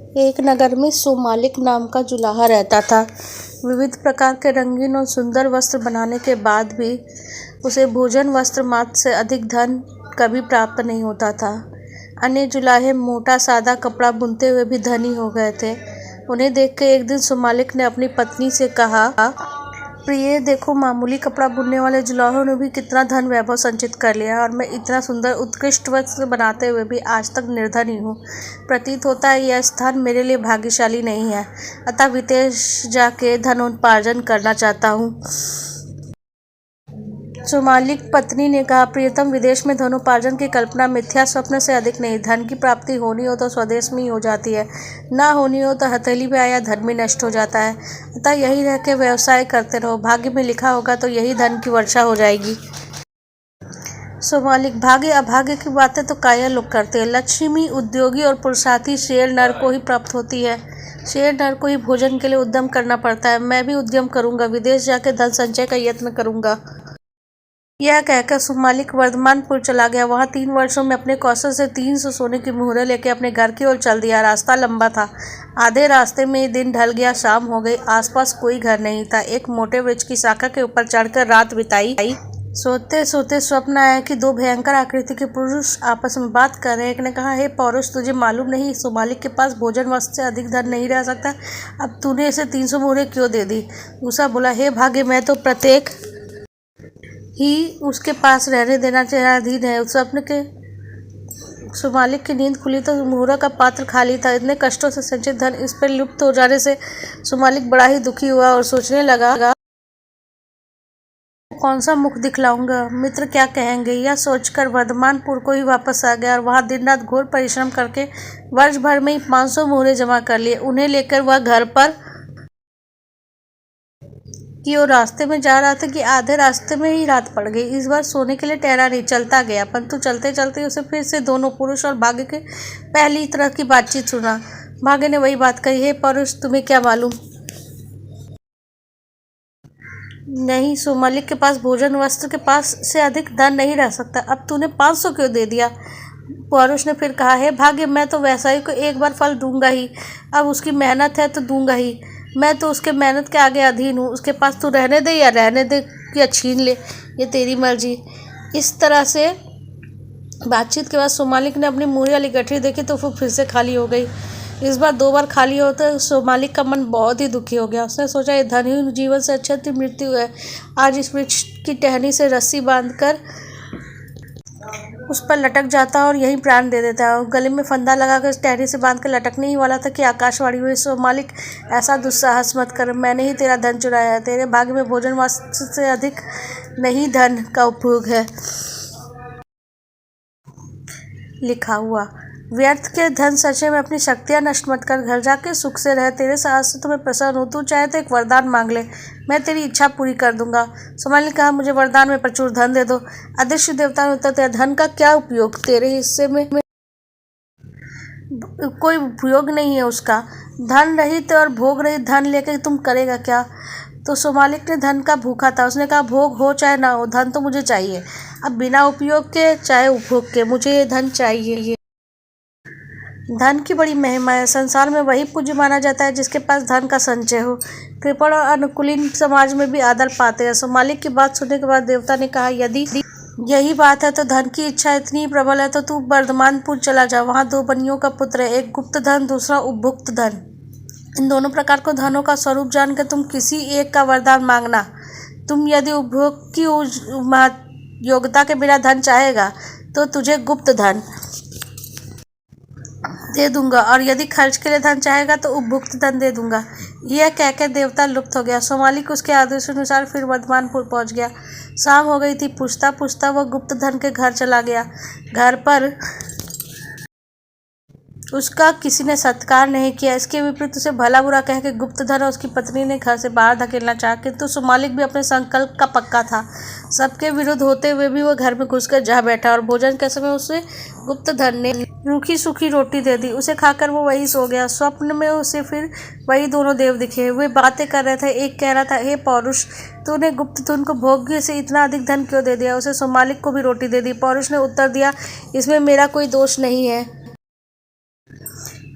एक नगर में सोमालिक नाम का जुलाहा रहता था। विविध प्रकार के रंगीन और सुंदर वस्त्र बनाने के बाद भी उसे भोजन वस्त्र मात्र से अधिक धन कभी प्राप्त नहीं होता था। अन्य जुलाहे मोटा सादा कपड़ा बुनते हुए भी धनी हो गए थे। उन्हें देख के एक दिन सोमालिक ने अपनी पत्नी से कहा, प्रिय, देखो, मामूली कपड़ा बुनने वाले जुलाहों ने भी कितना धन वैभव संचित कर लिया और मैं इतना सुंदर उत्कृष्ट वस्त्र बनाते हुए भी आज तक निर्धन ही हूँ। प्रतीत होता है यह स्थान मेरे लिए भाग्यशाली नहीं है, अतः विदेश जाके धनोपार्जन करना चाहता हूँ। सोमालिक पत्नी ने कहा, प्रियतम, विदेश में धनोपार्जन की कल्पना मिथ्या स्वप्न से अधिक नहीं। धन की प्राप्ति होनी हो तो स्वदेश में ही हो जाती है, ना होनी हो तो हथेली में आया धन भी नष्ट हो जाता है। अतः यही रह के व्यवसाय करते रहो, भाग्य में लिखा होगा तो यही धन की वर्षा हो जाएगी। सोमालिक, भाग्य अभाग्य की बातें तो कायर लोग करते हैं। लक्ष्मी उद्योगी और पुरुषार्थी शेर नर को ही प्राप्त होती है। शेर नर को ही भोजन के लिए उद्यम करना पड़ता है। मैं भी उद्यम करूंगा, विदेश जाके धन संचय का यत्न करूंगा। यह कहकर सोमालिक वर्धमानपुर चला गया। वहां 3 वर्षों में अपने कौशल से 300 सोने की मुहरें लेकर अपने घर की ओर चल दिया। रास्ता लंबा था। आधे रास्ते में दिन ढल गया, शाम हो गई। आसपास कोई घर नहीं था। एक मोटे वृक्ष की शाखा के ऊपर चढ़कर रात बिताई। सोते सोते स्वप्न आया कि 2 भयंकर आकृति के पुरुष आपस में बात कर रहे हैं। एक ने कहा, हे पौरुष, तुझे मालूम नहीं सोमालिक के पास भोजन वस्त्र से अधिक धन नहीं रह सकता, अब तूने इसे 300 मुहरें क्यों दे दी? दूसरा बोला, हे भाग्य, मैं तो प्रत्येक ही उसके पास रहने देना चेहराधीन है। उस स्वप्न के सोमालिक की नींद खुली तो मुहरा का पात्र खाली था। इतने कष्टों से संचित धन इस पर लुप्त हो जाने से सोमालिक बड़ा ही दुखी हुआ और सोचने लगा, कौन सा मुख दिखलाऊंगा, मित्र क्या कहेंगे। यह सोचकर वर्धमानपुर को ही वापस आ गया और वहां दिन रात घोर परिश्रम करके वर्ष भर में ही 500 मुहरे जमा कर लिए। उन्हें लेकर वह घर पर कि वो रास्ते में जा रहा था कि आधे रास्ते में ही रात पड़ गई। इस बार सोने के लिए ठहरा नहीं, चलता गया, परंतु चलते चलते उसे फिर से दोनों पुरुष और भाग्य के पहली तरह की बातचीत सुना। भाग्य ने वही बात कही, हे परुष, तुम्हें क्या मालूम नहीं, सोमालिक के पास भोजन वस्त्र के पास से अधिक धन नहीं रह सकता, अब तूने 500 क्यों दे दिया? पौरुष ने फिर कहा, हे भाग्य, मैं तो व्यवसायी को एक बार फल दूंगा ही, अब उसकी मेहनत है तो दूंगा ही। मैं तो उसके मेहनत के आगे अधीन हूँ। उसके पास तू रहने दे या रहने दे या छीन ले, ये तेरी मर्जी। इस तरह से बातचीत के बाद सोमालिक ने अपनी मुहरी वाली गठरी देखी तो वो फिर से खाली हो गई। इस बार 2 बार खाली होते सोमालिक का मन बहुत ही दुखी हो गया। उसने सोचा, ये धनहीन जीवन से अच्छी तो मृत्यु है। आज इस वृक्ष की टहनी से रस्सी बांधकर उस पर लटक जाता और यही प्राण दे देता है। गले में फंदा लगाकर टहनी से बांधकर लटकने ही वाला था कि आकाशवाणी हुई, सोमालिक, ऐसा दुस्साहस मत कर, मैंने ही तेरा धन चुराया है। तेरे भाग्य में भोजन वस्त्र से अधिक नहीं धन का उपभोग है लिखा हुआ। व्यर्थ के धन संचय में अपनी शक्तियां नष्ट मत कर, घर जाके सुख से रह। तेरे साहस से तुम्हें प्रसन्न हो, तू चाहे तो एक वरदान मांग ले, मैं तेरी इच्छा पूरी कर दूंगा। सोमालिक ने कहा, मुझे वरदान में प्रचुर धन दे दो। अदृश्य देवता ने उत्तर दिया, धन का क्या उपयोग, तेरे हिस्से में कोई उपयोग नहीं है उसका। धन रहित और भोग रहित धन लेकर तुम करेगा क्या? तो सोमालिक ने धन का भूखा था। उसने कहा, भोग हो चाहे ना हो, धन तो मुझे चाहिए। अब बिना उपयोग के चाहे उपभोग के, मुझे ये धन चाहिए। धन की बड़ी महिमा है। संसार में वही पूज्य माना जाता है जिसके पास धन का संचय हो। कृपण और अनुकूलीन समाज में भी आदर पाते हैं। सोमालिक की बात सुनने के बाद देवता ने कहा, यदि यही बात है तो धन की इच्छा इतनी प्रबल है तो तू वर्धमानपुर चला जा। वहाँ 2 बनियों का पुत्र है, एक गुप्त धन, दूसरा उपभुक्त धन। इन दोनों प्रकार को धनों का स्वरूप जानकर तुम किसी एक का वरदान मांगना। तुम यदि उपभोग की योग्यता के बिना धन चाहेगा तो तुझे गुप्त धन दे दूंगा, और यदि खर्च के लिए धन चाहेगा तो उपभुक्त धन दे दूंगा। यह कहकर देवता लुप्त हो गया। सोमालिक उसके आदेश अनुसार फिर वर्धमानपुर पहुंच गया। शाम हो गई थी। पूछता पूछता वह गुप्त धन के घर चला गया। घर पर उसका किसी ने सत्कार नहीं किया। इसके विपरीत उसे भला बुरा कह के गुप्त धन और उसकी पत्नी ने घर से बाहर धकेलना चाहा, किंतु सोमालिक भी अपने संकल्प का पक्का था। सबके विरुद्ध होते हुए भी वह घर में घुसकर जा बैठा और भोजन के समय उसे गुप्त धन ने रूखी सूखी रोटी दे दी। उसे खाकर वो वही सो गया। स्वप्न में उसे फिर वही दोनों देव दिखे। वे बातें कर रहे थे। एक कह रहा था, हे पौरुष, तूने गुप्त धन को भोग्य से इतना अधिक धन क्यों दे दिया? उसे सोमालिक को भी रोटी दे दी। पौरुष ने उत्तर दिया, इसमें मेरा कोई दोष नहीं है।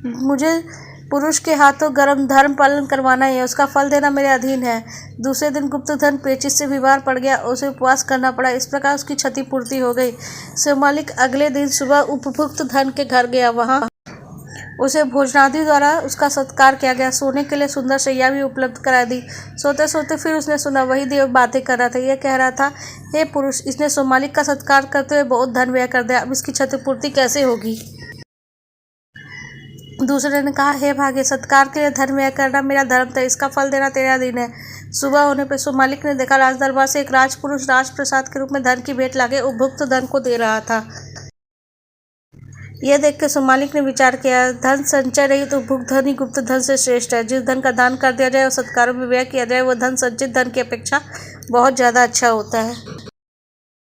मुझे पुरुष के हाथों गर्म धर्म पालन करवाना ही है, उसका फल देना मेरे अधीन है। दूसरे दिन गुप्त धन पेचिश से बीमार पड़ गया, उसे उपवास करना पड़ा। इस प्रकार उसकी क्षतिपूर्ति हो गई। शिवमालिक अगले दिन सुबह उपभुक्त धन के घर गया। वहां उसे भोजनादि द्वारा उसका सत्कार किया गया। सोने के लिए सुंदर शैया भी उपलब्ध करा दी। सोते सोते फिर उसने सुना वही देव बातें कर रहा था। यह कह रहा था, हे पुरुष, इसने शिवमालिक का सत्कार करते हुए बहुत धन व्यय कर दिया, अब इसकी क्षतिपूर्ति कैसे होगी। दूसरे ने कहा, हे भाग्य, सत्कार के लिए धन व्यय करना मेरा धर्म था, इसका फल देना तेरे अधीन है। सुबह होने पर शिवमालिक ने देखा राज दरबार से एक राजपुरुष राजप्रसाद के रूप में धन की भेंट लाके उपभुक्त धन को दे रहा था। यह देख के शिवमालिक ने विचार किया, धन संचय रही तो उपभुक्त धन ही गुप्त धन से श्रेष्ठ है। जिस धन का दान कर दिया जाए और सत्कारों में व्यय किया जाए, वह धन संचित धन की अपेक्षा बहुत ज़्यादा अच्छा होता है।